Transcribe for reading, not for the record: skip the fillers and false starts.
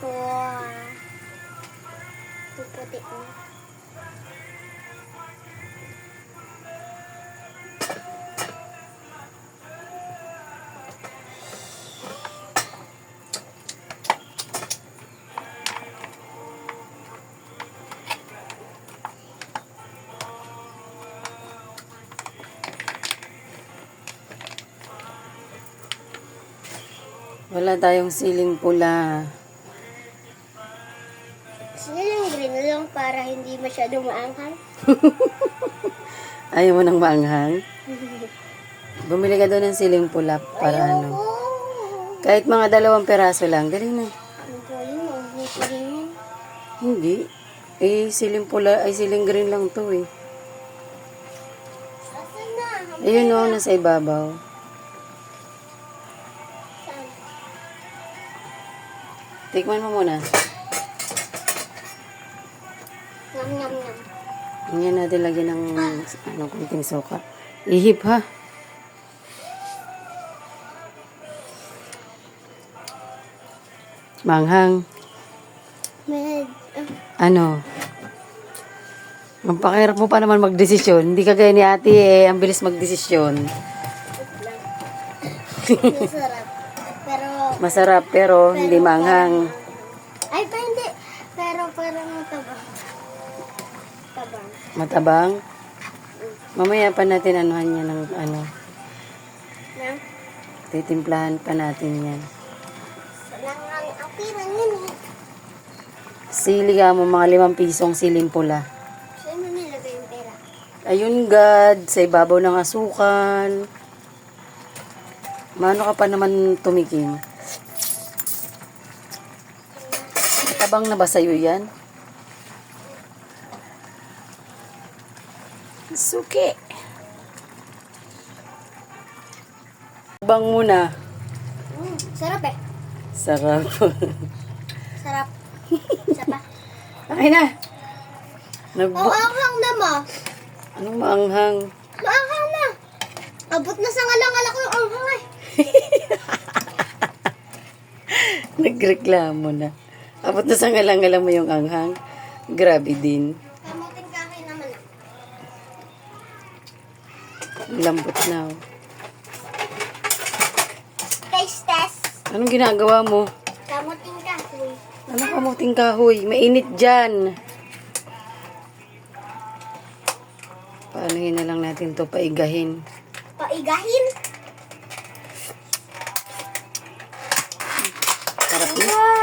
Wow. Puputi mo. Wala tayong siling pula. Siling green lang para hindi masyadong maanghang. Ayaw mo nang maanghang? Bumili ka doon ng siling pula para ano. Kahit mga 2 peraso lang, dali na. Ang galing mo, ang Hindi. Eh, siling pula, ay siling green lang to eh. Asan na? Ayun o, nasa ibabaw. Saan? Tikman mo muna. Ngam, ngam, ngam. Hindi natin lagyan ng kunting suka. Ihip ha. Manghang. Ano? Ang pakirap mo pa naman magdesisyon. Hindi kagaya ni ate eh. Ang bilis magdesisyon. Masarap. Pero, Masarap pero hindi manghang. ay, pa hindi. Pero parang matabang. Tabang. Matabang. Mamaya pa natin anuhan yan ng ano. Na? Titimplahan pa natin yan. Salangang apiran yun eh. Sili ka mo mga 5 pisong siling pula. Saan mo nilagay yung pera? Ayun God, sa ibabaw ng asukal. Mano ka pa naman tumikim? Tabang na ba sa'yo yan? Suki. Tabang muna. Sarap eh. Sarap. Sarap. Isa pa. Ay na. Maanghang na mo. Anong maanghang? Maanghang na. Abot na sa ngalang-ngala ko yung anghang eh. Nagreklamo na. Abot na sa ngalang-ngalang mo yung anghang. Grabe din. Kamutin kahoy naman ah. Lambot na. Oh. Taste test. Anong ginagawa mo? Kamutin kahoy. Ano kamuting kahoy? Mainit dyan. Paanohin na lang natin to paigahin. Paigahin. Sarap na. Wow.